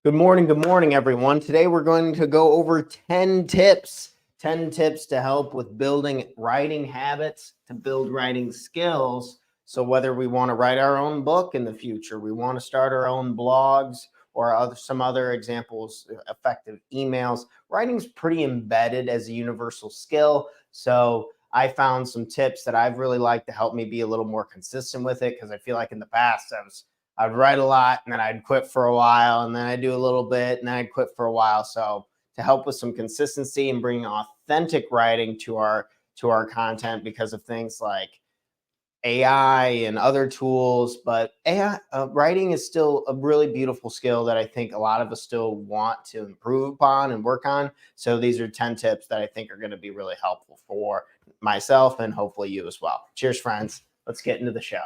Good morning, everyone. Today we're going to go over 10 tips. 10 tips to help with building writing habits, to build writing skills. So whether we want to write our own book in the future, we want to start our own blogs or some other examples, effective emails, writing's pretty embedded as a universal skill. So I found some tips that I've really liked to help me be a little more consistent with it, because I feel like in the past I'd write a lot and then I'd quit for a while, and then I'd do a little bit and then I'd quit for a while. So to help with some consistency and bring authentic writing to our content, because of things like AI and other tools, but AI writing is still a really beautiful skill that I think a lot of us still want to improve upon and work on. So these are 10 tips that I think are going to be really helpful for myself and hopefully you as well. Cheers, friends. Let's get into the show.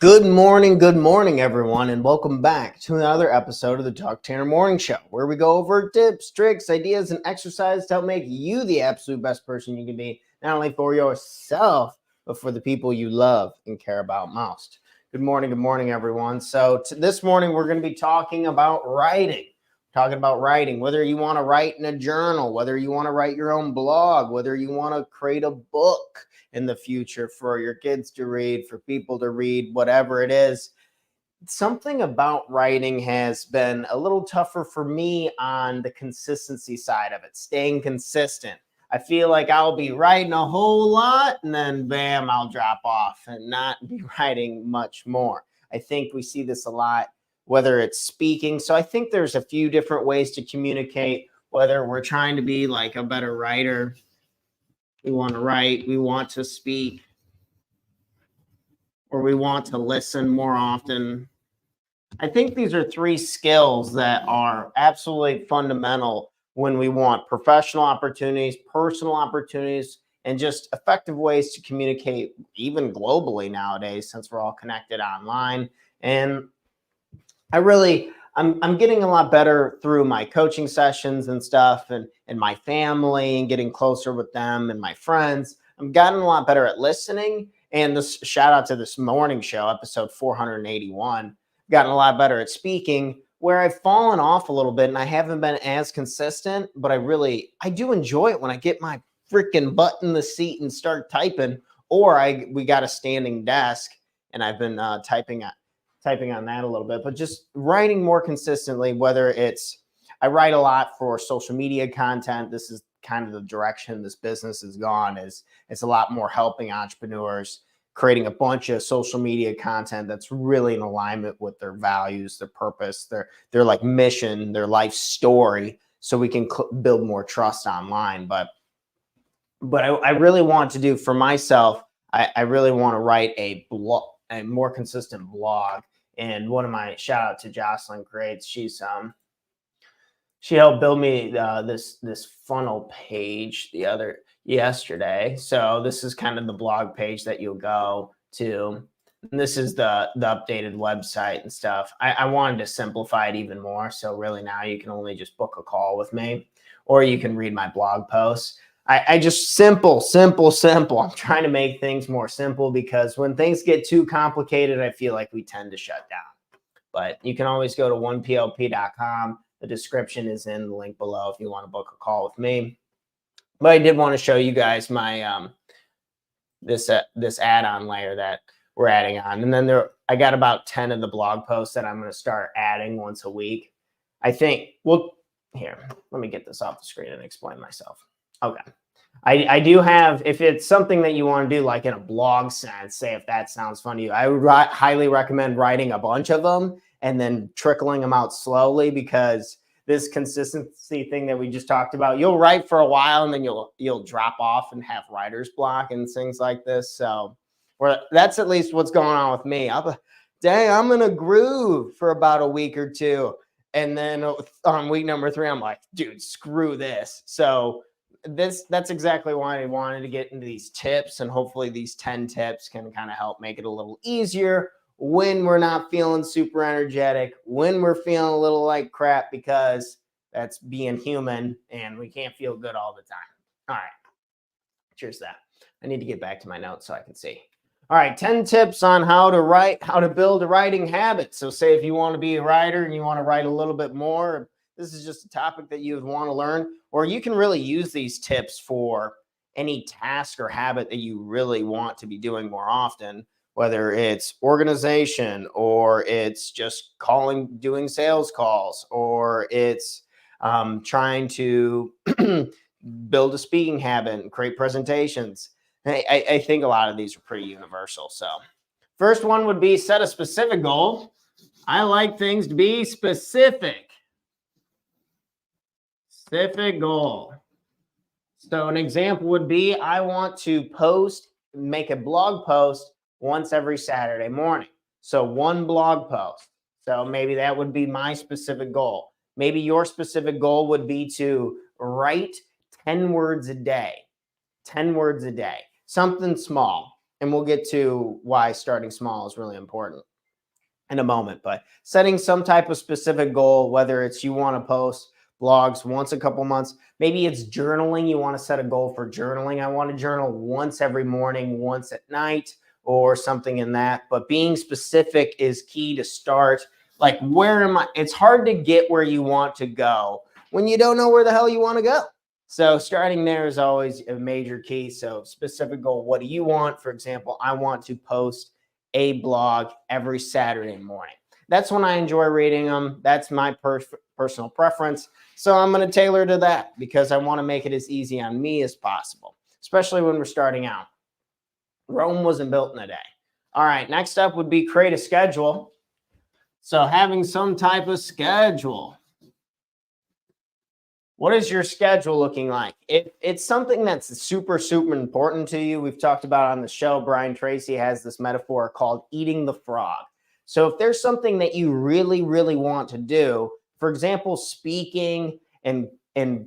Good morning, everyone, and welcome back to another episode of the Doug Tanner Morning Show, where we go over tips, tricks, ideas, and exercises to help make you the absolute best person you can be, not only for yourself, but for the people you love and care about most. Good morning, everyone. So this morning, we're going to be talking about writing. Whether you want to write in a journal, whether you want to write your own blog, whether you want to create a book in the future for your kids to read, for people to read, whatever it is. Something about writing has been a little tougher for me on the consistency side of it, staying consistent. I feel like I'll be writing a whole lot and then bam, I'll drop off and not be writing much more. I think we see this a lot, whether it's speaking. So I think there's a few different ways to communicate, whether we're trying to be like a better writer. We want to write, we want to speak, or we want to listen more often. I think these are three skills that are absolutely fundamental when we want professional opportunities, personal opportunities, and just effective ways to communicate, even globally nowadays, since we're all connected online. And I'm getting a lot better through my coaching sessions and stuff, and my family, and getting closer with them and my friends. I've gotten a lot better at listening. And this shout out to this morning show, episode 481. Gotten a lot better at speaking, where I've fallen off a little bit and I haven't been as consistent, but I do enjoy it when I get my freaking butt in the seat and start typing, or we got a standing desk and I've been typing on that a little bit, but just writing more consistently, whether I write a lot for social media content. This is kind of the direction this business has gone, is it's a lot more helping entrepreneurs, creating a bunch of social media content that's really in alignment with their values, their purpose, their like mission, their life story, so we can build more trust online. But I really want to do for myself, I really want to write a more consistent blog. And one of my shout out to Jocelyn Creates. She helped build me this funnel page yesterday. So this is kind of the blog page that you'll go to. And this is the updated website and stuff. I wanted to simplify it even more. So really now you can only just book a call with me, or you can read my blog posts. I just simple. I'm trying to make things more simple, because when things get too complicated, I feel like we tend to shut down. But you can always go to oneplp.com. The description is in the link below if you want to book a call with me. But I did want to show you guys my this add-on layer that we're adding on. And then I got about 10 of the blog posts that I'm going to start adding once a week. I think, well, here, let me get this off the screen and explain myself. Okay. I do have, if it's something that you want to do like in a blog sense, say if that sounds fun to you, I would highly recommend writing a bunch of them and then trickling them out slowly, because this consistency thing that we just talked about, you'll write for a while and then you'll drop off and have writer's block and things like this. So that's at least what's going on with me. I'm in a groove for about a week or two. And then on week number 3, I'm like, dude, screw this. So that's exactly why I wanted to get into these tips, and hopefully these 10 tips can kind of help make it a little easier when we're not feeling super energetic, when we're feeling a little like crap, because that's being human and we can't feel good all the time. All right. Cheers to that. I need to get back to my notes so I can see. All right, 10 tips on how to build a writing habit. So say if you want to be a writer and you want to write a little bit more, this is just a topic that you would want to learn, or you can really use these tips for any task or habit that you really want to be doing more often, whether it's organization or it's just doing sales calls, or it's trying to build a speaking habit and create presentations. I think a lot of these are pretty universal. So first one would be set a specific goal. I like things to be specific. Specific goal. So an example would be, I want to make a blog post once every Saturday morning. So one blog post. So maybe that would be my specific goal. Maybe your specific goal would be to write 10 words a day. 10 words a day. Something small. And we'll get to why starting small is really important in a moment. But setting some type of specific goal, whether it's you want to post blogs once a couple months, maybe it's journaling. You want to set a goal for journaling. I want to journal once every morning, once at night, or something in that. But being specific is key to start. Like, where am I? It's hard to get where you want to go when you don't know where the hell you want to go. So starting there is always a major key. So specific goal, what do you want? For example, I want to post a blog every Saturday morning. That's when I enjoy reading them. That's my personal preference. So I'm going to tailor to that because I want to make it as easy on me as possible, especially when we're starting out. Rome wasn't built in a day. All right, next up would be create a schedule. So having some type of schedule. What is your schedule looking like? If it's something that's super, super important to you, we've talked about on the show, Brian Tracy has this metaphor called eating the frog. So if there's something that you really, really want to do, for example, speaking and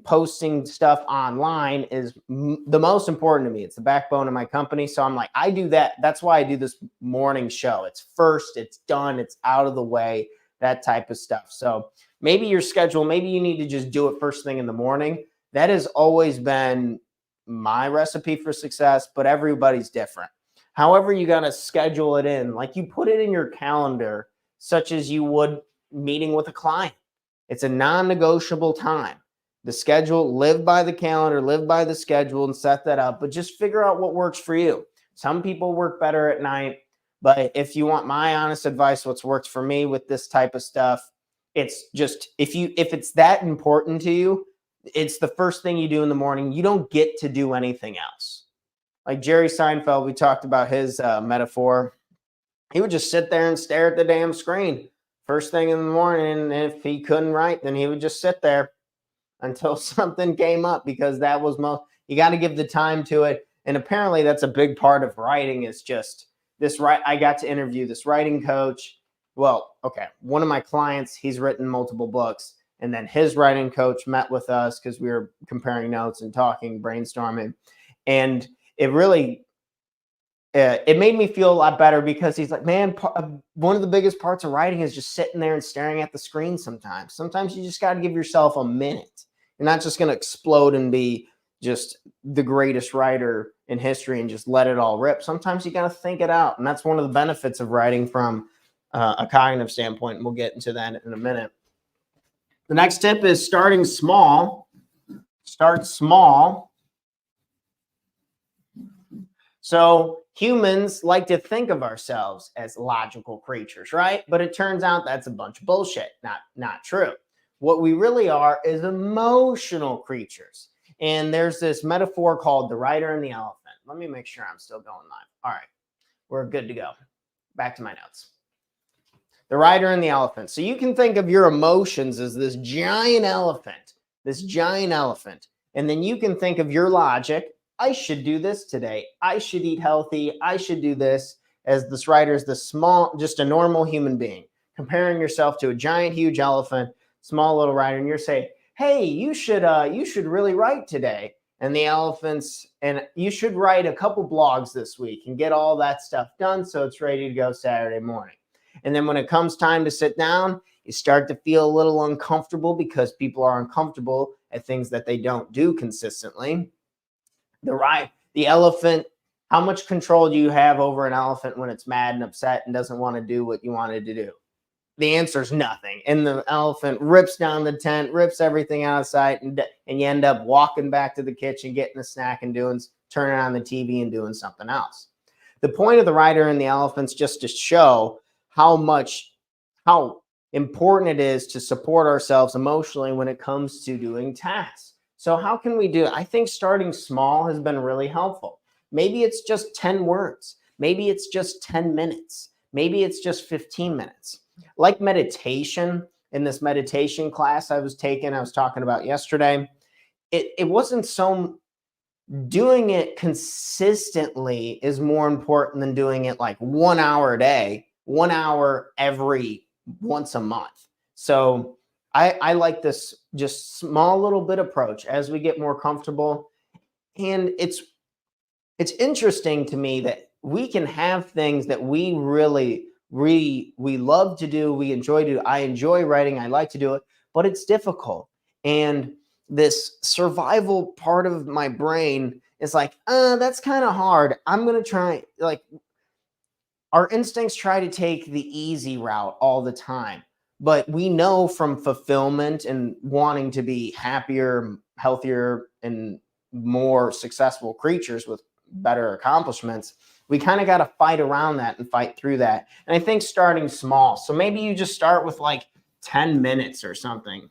posting stuff online is the most important to me. It's the backbone of my company. So I'm like, I do that. That's why I do this morning show. It's first, it's done, it's out of the way, that type of stuff. So maybe your schedule, maybe you need to just do it first thing in the morning. That has always been my recipe for success, but everybody's different. However, you got to schedule it in, like you put it in your calendar, such as you would meeting with a client. It's a non-negotiable time. The schedule, live by the calendar, live by the schedule and set that up, but just figure out what works for you. Some people work better at night, but if you want my honest advice, what's worked for me with this type of stuff, it's just, if it's that important to you, it's the first thing you do in the morning. You don't get to do anything else. Like Jerry Seinfeld, we talked about his metaphor. He would just sit there and stare at the damn screen first thing in the morning. And if he couldn't write, then he would just sit there until something came up, because that was you got to give the time to it. And apparently that's a big part of writing, is just this. I got to interview this writing coach. Well, okay, one of my clients, he's written multiple books, and then his writing coach met with us because we were comparing notes and talking, brainstorming. And it really, it made me feel a lot better, because he's like, man, one of the biggest parts of writing is just sitting there and staring at the screen sometimes. Sometimes you just got to give yourself a minute. You're not just going to explode and be just the greatest writer in history and just let it all rip. Sometimes you got to think it out. And that's one of the benefits of writing from a cognitive standpoint. And we'll get into that in a minute. The next tip is starting small. Start small. So humans like to think of ourselves as logical creatures, right? But it turns out that's a bunch of bullshit. Not true. What we really are is emotional creatures. And there's this metaphor called the rider and the elephant. Let me make sure I'm still going live. All right, we're good to go. Back to my notes. The rider and the elephant. So you can think of your emotions as this giant elephant. And then you can think of your logic. I should do this today. I should eat healthy. I should do this. As this rider is the small, just a normal human being, comparing yourself to a giant, huge elephant, small little rider, and you're saying, hey, you should really write today. And the elephants, and you should write a couple blogs this week and get all that stuff done so it's ready to go Saturday morning. And then when it comes time to sit down, you start to feel a little uncomfortable because people are uncomfortable at things that they don't do consistently. The elephant, how much control do you have over an elephant when it's mad and upset and doesn't want to do what you wanted to do? The answer is nothing. And the elephant rips down the tent, rips everything out of sight, and you end up walking back to the kitchen, getting a snack and turning on the TV and doing something else. The point of the rider and the elephant's just to show how important it is to support ourselves emotionally when it comes to doing tasks. So how can we do it? I think starting small has been really helpful. Maybe it's just 10 words. Maybe it's just 10 minutes. Maybe it's just 15 minutes. Like meditation, in this meditation class I was talking about yesterday, it wasn't so doing it consistently is more important than doing it like 1 hour a day, 1 hour every once a month. So I like this just small little bit approach as we get more comfortable. And it's interesting to me that we can have things that we really we love to do, we enjoy to do. I enjoy writing, I like to do it, but it's difficult. And this survival part of my brain is like, that's kind of hard. I'm going to try, like, our instincts try to take the easy route all the time. But we know from fulfillment and wanting to be happier, healthier, and more successful creatures with better accomplishments, we kind of got to fight around that and fight through that. And I think starting small. So maybe you just start with like 10 minutes or something.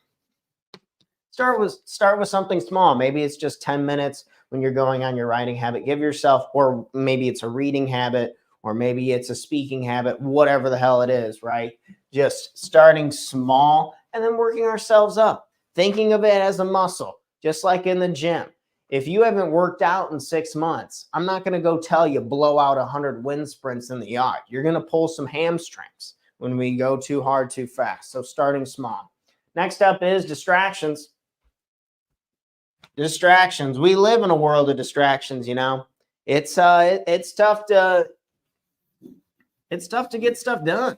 Start with something small. Maybe it's just 10 minutes when you're going on your writing habit. Give yourself, or maybe it's a reading habit, or maybe it's a speaking habit, whatever the hell it is, right? Just starting small and then working ourselves up. Thinking of it as a muscle, just like in the gym. If you haven't worked out in 6 months, I'm not going to go tell you blow out 100 wind sprints in the yard. You're going to pull some hamstrings when we go too hard, too fast. So starting small. Next up is distractions. Distractions. We live in a world of distractions, you know. It's tough to get stuff done.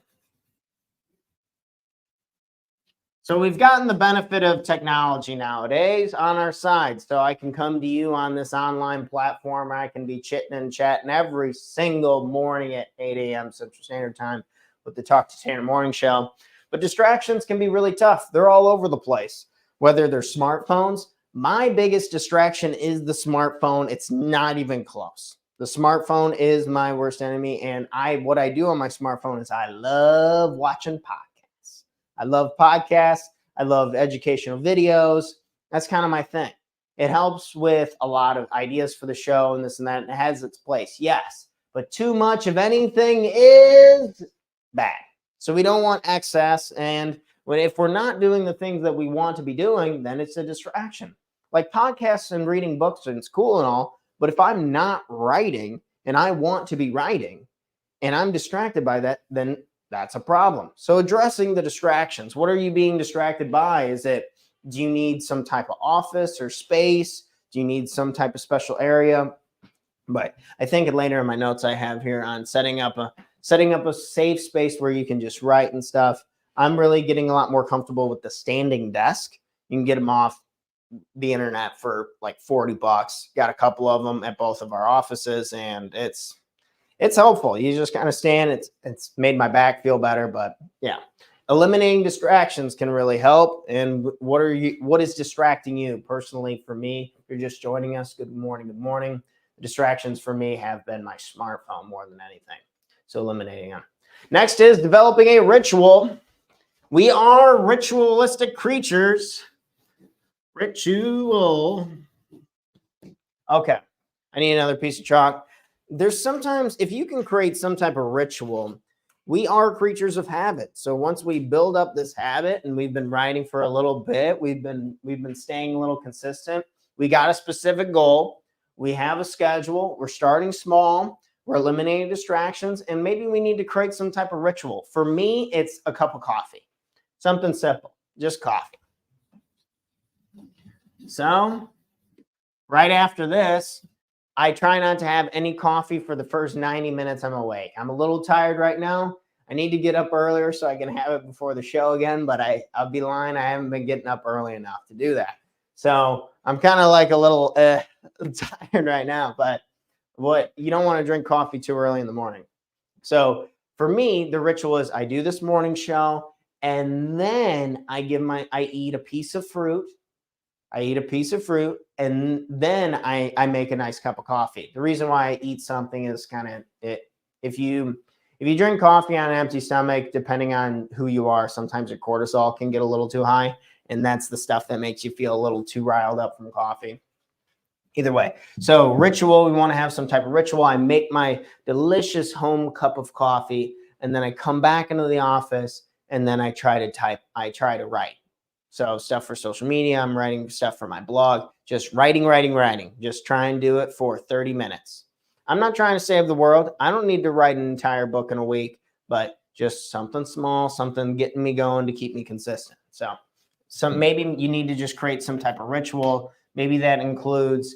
So we've gotten the benefit of technology nowadays on our side. So I can come to you on this online platform. I can be chitting and chatting every single morning at 8 a.m. Central Standard Time with the Talk to Tanner Morning Show. But distractions can be really tough. They're all over the place, whether they're smartphones. My biggest distraction is the smartphone. It's not even close. The smartphone is my worst enemy. And what I do on my smartphone is I love watching podcasts. I love podcasts. I love educational videos. That's kind of my thing. It helps with a lot of ideas for the show and this and that. And it has its place, yes. But too much of anything is bad. So we don't want excess. And if we're not doing the things that we want to be doing, then it's a distraction. Like podcasts and reading books, and it's cool and all. But if I'm not writing and I want to be writing and I'm distracted by that, then that's a problem. So addressing the distractions. What are you being distracted by? Do you need some type of office or space? Do you need some type of special area? But I think later in my notes I have here on setting up a safe space where you can just write and stuff. I'm really getting a lot more comfortable with the standing desk. You can get them off the internet for like $40. Got a couple of them at both of our offices, and it's helpful. You just kind of stand. It's made my back feel better. But yeah, eliminating distractions can really help. And what is distracting you personally? For me, if you're just joining us, good morning. Distractions for me have been my smartphone more than anything. So eliminating them. Next is developing a ritual. We are ritualistic creatures. Ritual. Okay. I need another piece of chalk. There's sometimes, if you can create some type of ritual, we are creatures of habit. So once we build up this habit, and we've been writing for a little bit, we've been staying a little consistent. We got a specific goal. We have a schedule. We're starting small. We're eliminating distractions, and maybe we need to create some type of ritual. For me, it's a cup of coffee. Something simple, just coffee. So right after this, I try not to have any coffee for the first 90 minutes I'm awake. I'm a little tired right now. I need to get up earlier so I can have it before the show again, but I'll be lying. I haven't been getting up early enough to do that. So I'm kind of like a little tired right now, but you don't want to drink coffee too early in the morning. So for me, the ritual is I do this morning show and then I eat a piece of fruit. And then I make a nice cup of coffee. The reason why I eat something is kind of it. If you drink coffee on an empty stomach, depending on who you are, sometimes your cortisol can get a little too high. And that's the stuff that makes you feel a little too riled up from coffee. Either way. So ritual, we want to have some type of ritual. I make my delicious home cup of coffee, and then I come back into the office, and then I try to write. So stuff for social media, I'm writing stuff for my blog, just writing. Just try and do it for 30 minutes. I'm not trying to save the world. I don't need to write an entire book in a week, but just something small, something getting me going to keep me consistent. So maybe you need to just create some type of ritual. Maybe that includes,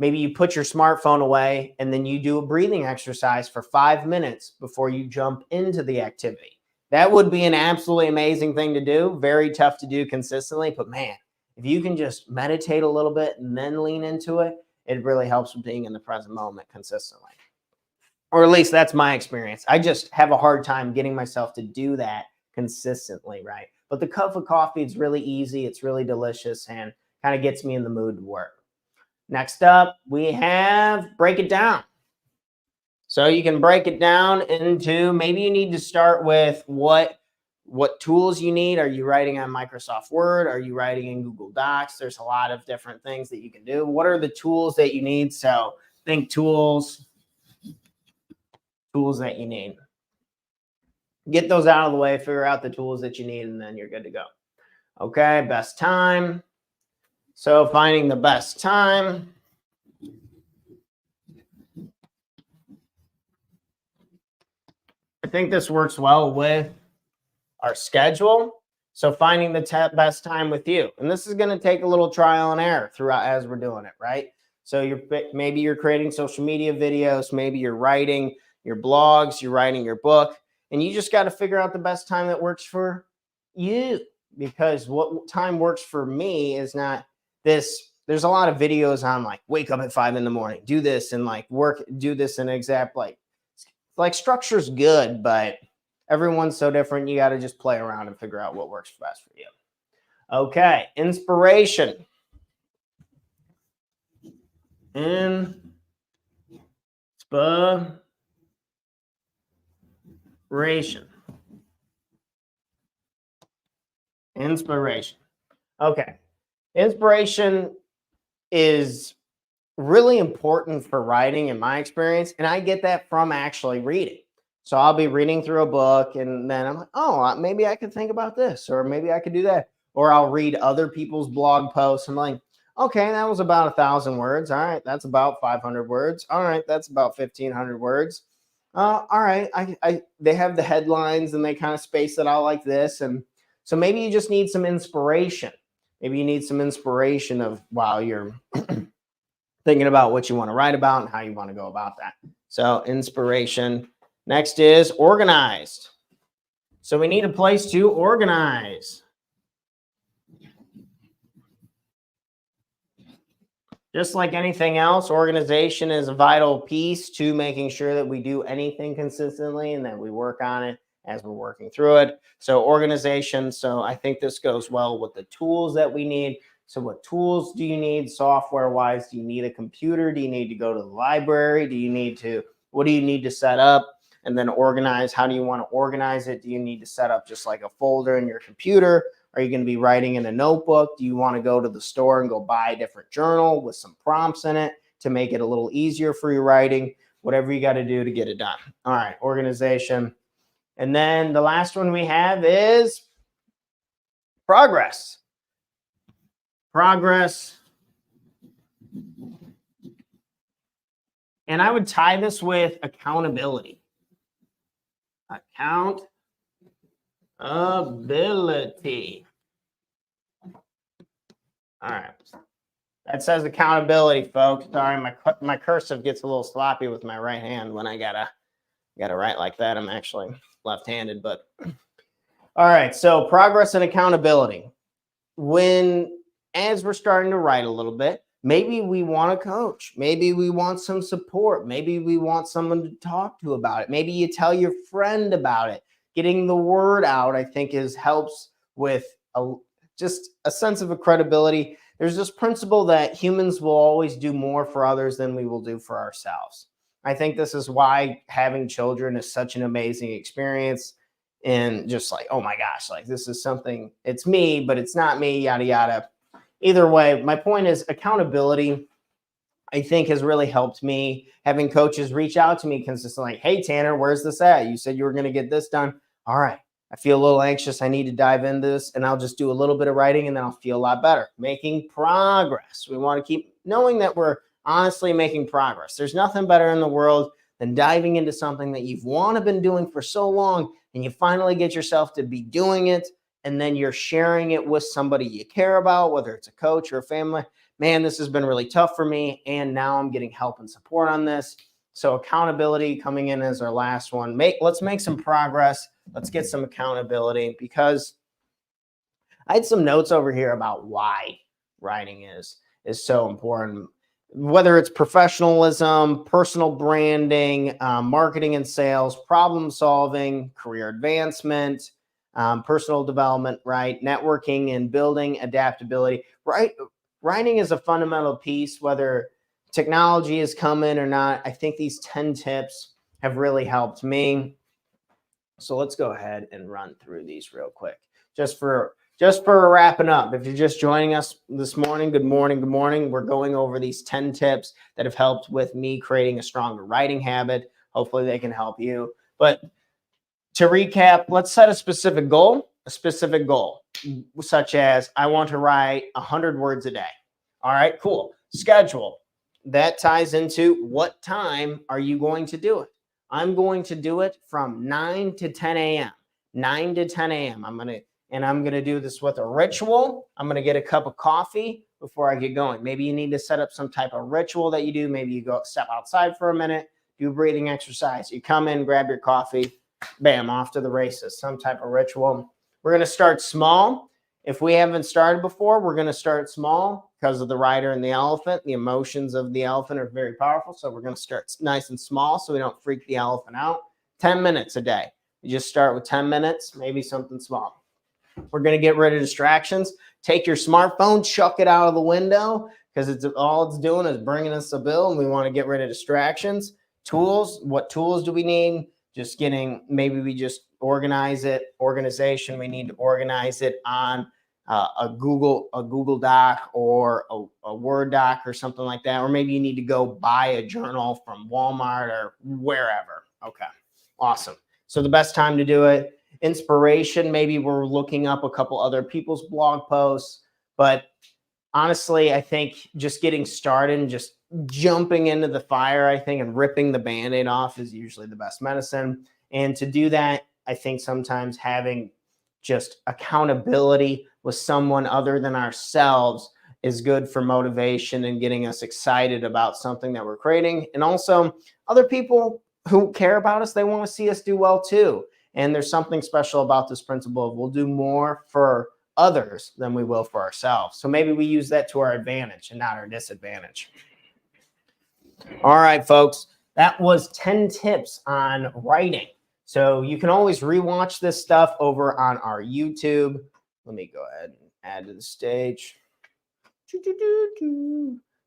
maybe you put your smartphone away and then you do a breathing exercise for 5 minutes before you jump into the activity. That would be an absolutely amazing thing to do. Very tough to do consistently, but man, if you can just meditate a little bit and then lean into it, it really helps with being in the present moment consistently. Or at least that's my experience. I just have a hard time getting myself to do that consistently, right? But the cup of coffee, it's really easy. It's really delicious and kind of gets me in the mood to work. Next up, we have break it down. So you can break it down into, maybe you need to start with what tools you need. Are you writing on Microsoft Word? Are you writing in Google Docs? There's a lot of different things that you can do. What are the tools that you need? So think tools that you need. Get those out of the way, figure out the tools that you need, and then you're good to go. Okay, best time. So finding the best time. I think this works well with our schedule. So finding the best time with you. And this is going to take a little trial and error throughout as we're doing it, right? So maybe you're creating social media videos, maybe you're writing your blogs, you're writing your book, and you just got to figure out the best time that works for you. Because what time works for me is not this. There's a lot of videos on like wake up at 5 in the morning, do this and like do this in exact like structure's good, but everyone's so different. You got to just play around and figure out what works best for you. Okay, inspiration. Inspiration. Okay. Inspiration is really important for writing in my experience. And I get that from actually reading. So I'll be reading through a book and then I'm like, oh, maybe I could think about this, or maybe I could do that. Or I'll read other people's blog posts. I'm like, okay, that was about 1,000 words. All right, that's about 500 words. All right, that's about 1,500 words. All right, they have the headlines and they kind of space it out like this. And so maybe you just need some inspiration. Maybe you need some inspiration of while you're thinking about what you want to write about and how you want to go about that. So inspiration. Next is organized. So we need a place to organize. Just like anything else, organization is a vital piece to making sure that we do anything consistently and that we work on it as we're working through it. So organization. So I think this goes well with the tools that we need. So what tools do you need software wise? Do you need a computer? Do you need to go to the library? What do you need to set up? And then organize. How do you want to organize it? Do you need to set up just like a folder in your computer? Are you going to be writing in a notebook? Do you want to go to the store and go buy a different journal with some prompts in it to make it a little easier for your writing? Whatever you got to do to get it done. All right, organization. And then the last one we have is progress. Progress. And I would tie this with accountability. Accountability. All right. That says accountability, folks. Sorry, my cursive gets a little sloppy with my right hand when I gotta write like that. I'm actually left-handed, but all right. So progress and accountability. As we're starting to write a little bit, maybe we want a coach. Maybe we want some support. Maybe we want someone to talk to about it. Maybe you tell your friend about it. Getting the word out, I think, helps with just a sense of credibility. There's this principle that humans will always do more for others than we will do for ourselves. I think this is why having children is such an amazing experience. And just like, oh my gosh, like this is something, it's me, but it's not me, yada, yada. Either way, my point is accountability, I think, has really helped me. Having coaches reach out to me consistently, like, hey, Tanner, where's this at? You said you were going to get this done. All right. I feel a little anxious. I need to dive into this, and I'll just do a little bit of writing, and then I'll feel a lot better. Making progress. We want to keep knowing that we're honestly making progress. There's nothing better in the world than diving into something that you've been doing for so long, and you finally get yourself to be doing it, and then you're sharing it with somebody you care about, whether it's a coach or a family. Man, this has been really tough for me, and now I'm getting help and support on this. So accountability coming in as our last one. Let's make some progress. Let's get some accountability, because I had some notes over here about why writing is so important. Whether it's professionalism, personal branding, marketing and sales, problem solving, career advancement, personal development, right? Networking and building adaptability, right? Writing is a fundamental piece, whether technology is coming or not. I think these 10 tips have really helped me. So let's go ahead and run through these real quick. Just for wrapping up, if you're just joining us this morning, good morning, good morning. We're going over these 10 tips that have helped with me creating a stronger writing habit. Hopefully they can help you. But to recap, let's set a specific goal, such as I want to write 100 words a day. All right, cool. Schedule. That ties into what time are you going to do it? I'm going to do it from 9 to 10 a.m. 9 to 10 a.m. I'm going to do this with a ritual. I'm going to get a cup of coffee before I get going. Maybe you need to set up some type of ritual that you do. Maybe you go step outside for a minute, do breathing exercise. You come in, grab your coffee, bam, off to the races, some type of ritual. We're going to start small. If we haven't started before, we're going to start small because of the rider and the elephant. The emotions of the elephant are very powerful. So we're going to start nice and small so we don't freak the elephant out. 10 minutes a day. You just start with 10 minutes, maybe something small. We're going to get rid of distractions. Take your smartphone, chuck it out of the window, because all it's doing is bringing us a bill, and we want to get rid of distractions. Tools. What tools do we need? Maybe we just organize it. Organization. We need to organize it on a Google Doc or a Word doc or something like that. Or maybe you need to go buy a journal from Walmart or wherever. Okay, awesome. So the best time to do it. Inspiration. Maybe we're looking up a couple other people's blog posts, but honestly, I think just getting started and just jumping into the fire, I think, and ripping the Band-Aid off is usually the best medicine. And to do that, I think sometimes having just accountability with someone other than ourselves is good for motivation and getting us excited about something that we're creating. And also other people who care about us, they want to see us do well too. And there's something special about this principle of we'll do more for others than we will for ourselves. So maybe we use that to our advantage and not our disadvantage. All right, folks, that was 10 tips on writing. So you can always rewatch this stuff over on our YouTube. Let me go ahead and add to the stage.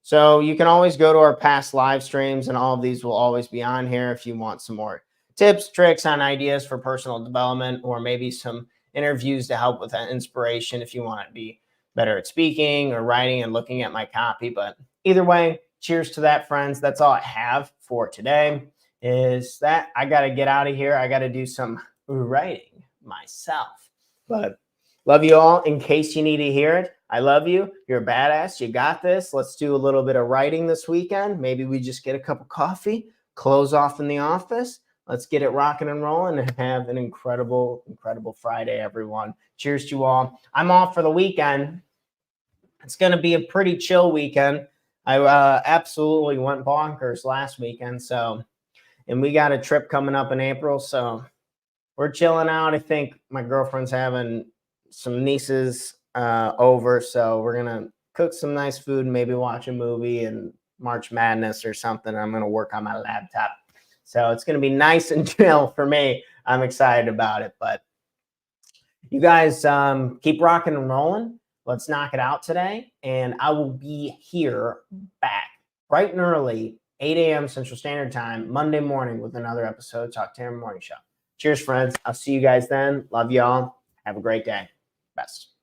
So you can always go to our past live streams, and all of these will always be on here if you want some more tips, tricks on ideas for personal development, or maybe some interviews to help with that inspiration if you want to be better at speaking or writing and looking at my copy. But either way, cheers to that, friends. That's all I have for today. Is that I got to get out of here. I got to do some writing myself. But love you all. In case you need to hear it, I love you. You're a badass. You got this. Let's do a little bit of writing this weekend. Maybe we just get a cup of coffee, close off in the office. Let's get it rocking and rolling and have an incredible, incredible Friday, everyone. Cheers to you all. I'm off for the weekend. It's going to be a pretty chill weekend. I absolutely went bonkers last weekend. And we got a trip coming up in April. So we're chilling out. I think my girlfriend's having some nieces over, so we're gonna cook some nice food, maybe watch a movie and March Madness or something. I'm gonna work on my laptop, so it's gonna be nice and chill for me. I'm excited about it, but you guys keep rocking and rolling. Let's knock it out today, and I will be here back bright and early, 8 a.m. Central Standard Time, Monday morning with another episode, Talk Terror Morning Show. Cheers, friends. I'll see you guys then. Love y'all. Have a great day. Best.